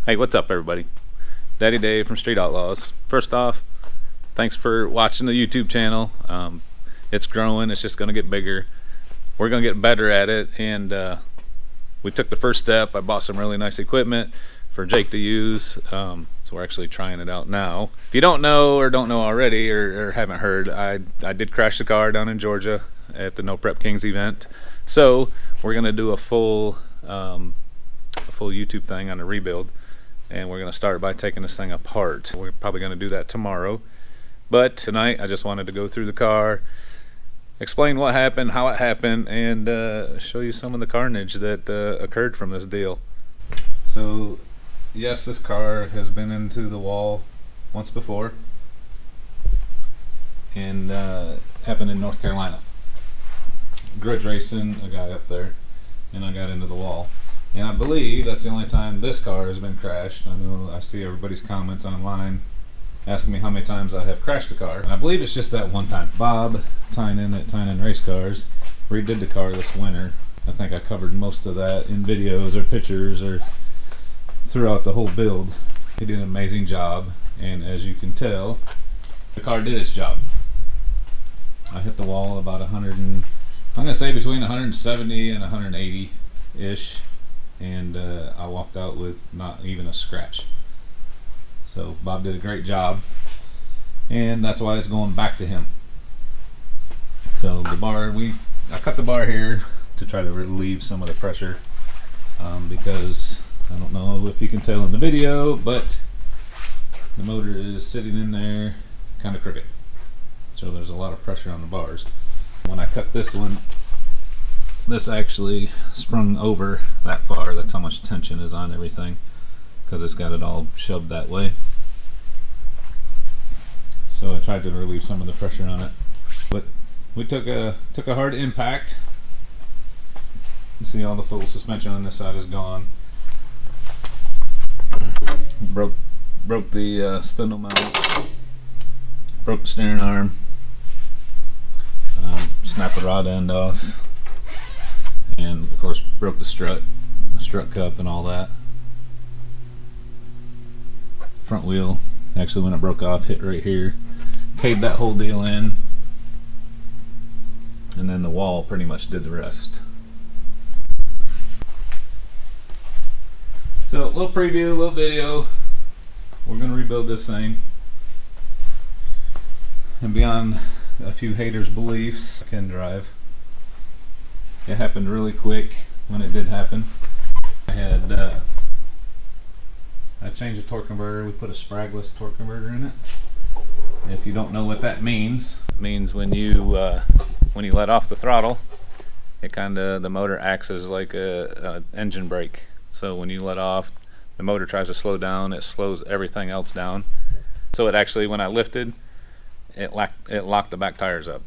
Hey, what's up, everybody? Daddy Dave from Street Outlaws. First off, thanks for watching the YouTube channel. It's growing. It's just going to get bigger. We're going to get better at it, and we took the first step. I bought some really nice equipment for Jake to use, so we're actually trying it out now. If you don't know or don't know already or haven't heard, I did crash the car down in Georgia at the No Prep Kings event. So we're going to do a full YouTube thing on the rebuild. And we're going to start by taking this thing apart. We're probably going to do that tomorrow. But tonight, I just wanted to go through the car, explain what happened, how it happened, and show you some of the carnage that occurred from this deal. So, yes, this car has been into the wall once before. And happened in North Carolina. Grudge racing, a guy up there, and I got into the wall. And I believe that's the only time this car has been crashed. I know I see everybody's comments online asking me how many times I have crashed a car. And I believe it's just that one time. Bob Tynan at Tynan Race Cars redid the car this winter. I think I covered most of that in videos or pictures or throughout the whole build. He did an amazing job, and as you can tell, the car did its job. I hit the wall about I'm going to say between 170 and 180-ish. And I walked out with not even a scratch. So Bob did a great job, and that's why it's going back to him. So the bar, I cut the bar here to try to relieve some of the pressure, because I don't know if you can tell in the video, but the motor is sitting in there kind of crooked. So there's a lot of pressure on the bars. When I cut this one, this actually sprung over that far. That's how much tension is on everything, because it's got it all shoved that way. So I tried to relieve some of the pressure on it, but we took a hard impact. You see all the full suspension on this side is gone. Broke the spindle mount, broke the steering arm, snapped the rod end off, and of course broke the strut cup and all that. Front wheel, actually when it broke off, hit right here, caved that whole deal in, and then the wall pretty much did the rest. So a little preview, a little video. We're going to rebuild this thing, and beyond a few haters' beliefs, I can drive. It happened really quick when it did happen. I changed the torque converter. We put a spragless torque converter in it. If you don't know what that means, it means when you let off the throttle, the motor acts as like a engine brake. So when you let off, the motor tries to slow down. It slows everything else down. So it actually, when I lifted, it locked the back tires up.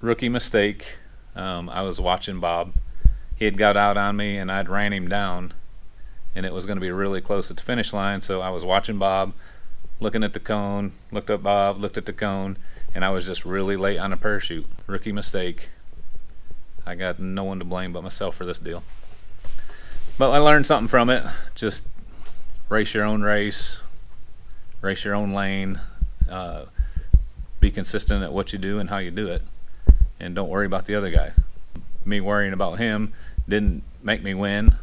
Rookie mistake. I was watching Bob. He had got out on me, and I'd ran him down, and it was going to be really close at the finish line. So I was watching Bob, looking at the cone, looked at Bob, looked at the cone, and I was just really late on a parachute. Rookie mistake. I got no one to blame but myself for this deal. But I learned something from it. Just race your own race your own lane, be consistent at what you do and how you do it. And don't worry about the other guy. Me worrying about him didn't make me win.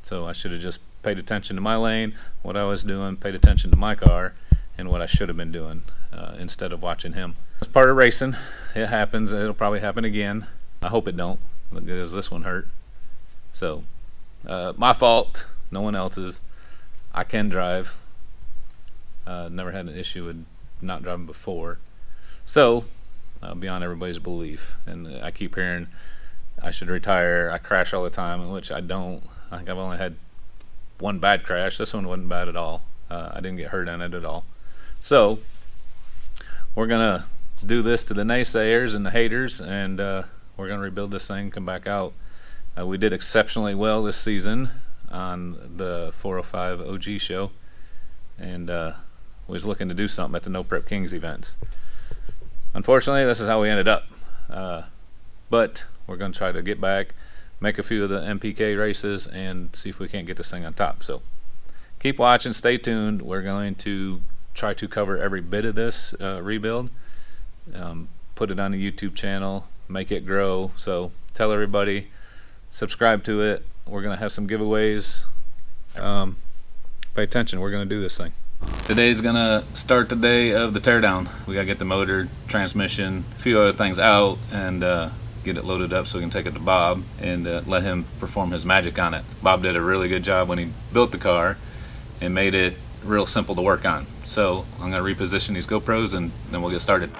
So I should have just paid attention to my lane, what I was doing, paid attention to my car, and what I should have been doing instead of watching him. It's part of racing. It happens. It'll probably happen again. I hope it don't, because this one hurt. So my fault, no one else's. I can drive. Never had an issue with not driving before. So beyond everybody's belief, and I keep hearing I should retire. I crash all the time, which I don't. I think I've only had one bad crash. This one wasn't bad at all. I didn't get hurt on it at all. So we're gonna do this to the naysayers and the haters, and we're gonna rebuild this thing, come back out. We did exceptionally well this season on the 405 OG show, and was looking to do something at the No Prep Kings events. Unfortunately, this is how we ended up. But we're going to try to get back, make a few of the MPK races, and see if we can't get this thing on top. So keep watching, stay tuned. We're going to try to cover every bit of this rebuild, put it on the YouTube channel, make it grow. So tell everybody, subscribe to it. We're going to have some giveaways. Pay attention, we're going to do this thing. Today's going to start the day of the teardown. We got to get the motor, transmission, a few other things out, and get it loaded up so we can take it to Bob and let him perform his magic on it. Bob did a really good job when he built the car and made it real simple to work on. So I'm going to reposition these GoPros and then we'll get started.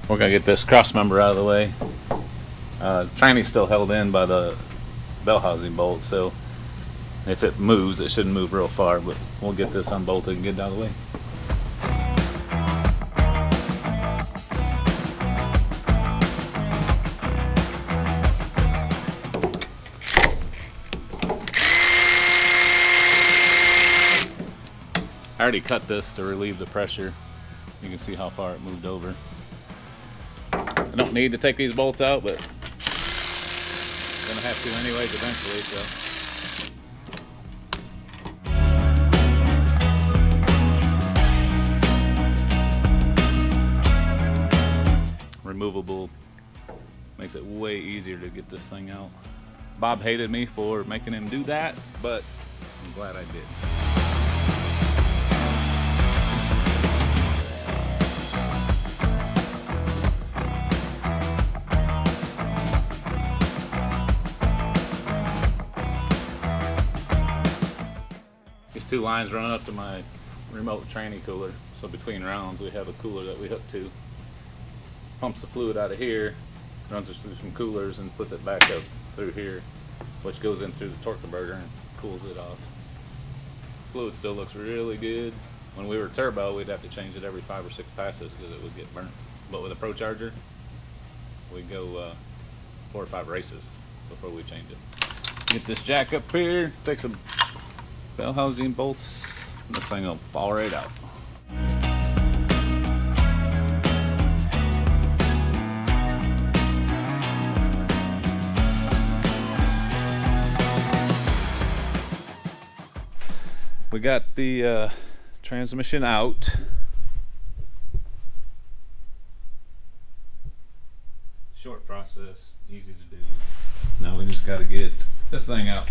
We're gonna get this cross member out of the way. Tranny's still held in by the bell housing bolt, so if it moves, it shouldn't move real far, but we'll get this unbolted and get it out of the way. I already cut this to relieve the pressure. You can see how far it moved over. I don't need to take these bolts out, but I'm gonna have to anyways eventually, so. Removable makes it way easier to get this thing out. Bob hated me for making him do that, but I'm glad I did. Two lines running up to my remote tranny cooler, so between rounds we have a cooler that we hook to. Pumps the fluid out of here, runs it through some coolers and puts it back up through here, which goes in through the torque converter and cools it off. Fluid still looks really good. When we were turbo, we'd have to change it every 5 or 6 passes because it would get burnt. But with a Pro Charger, we go 4 or 5 races before we change it. Get this jack up here, take some bell housing bolts, and this thing will fall right out. We got the transmission out. Short process, easy to do. Now we just got to get this thing out.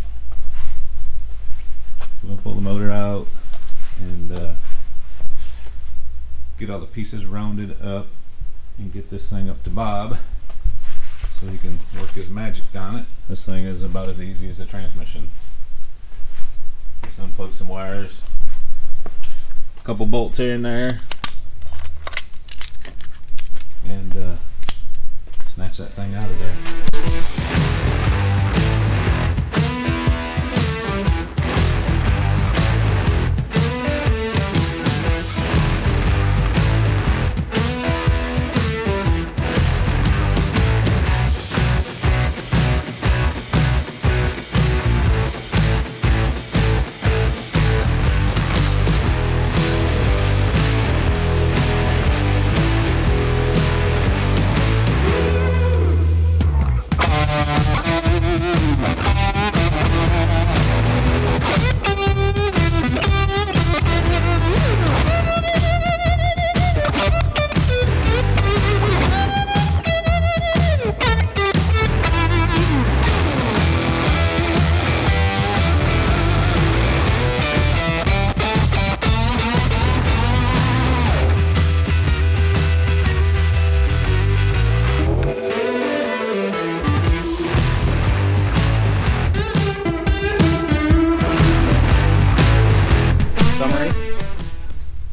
We're gonna pull the motor out and get all the pieces rounded up and get this thing up to Bob so he can work his magic on it. This thing is about as easy as a transmission. Just unplug some wires, a couple bolts here and there, and snatch that thing out of there.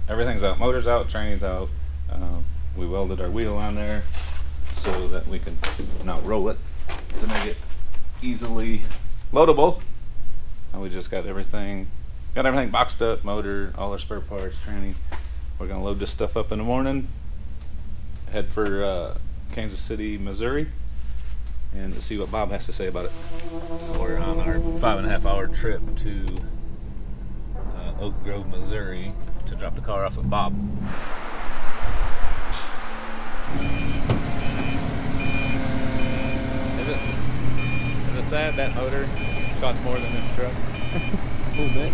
Everything's out, motor's out, tranny's out. We welded our wheel on there so that we can now roll it to make it easily loadable. And we just got everything boxed up, motor, all our spare parts, tranny. We're gonna load this stuff up in the morning, head for Kansas City, Missouri, and to see what Bob has to say about it. We're on our 5.5-hour trip to Oak Grove, Missouri to drop the car off at Bob. Is it sad that motor costs more than this truck? A little bit.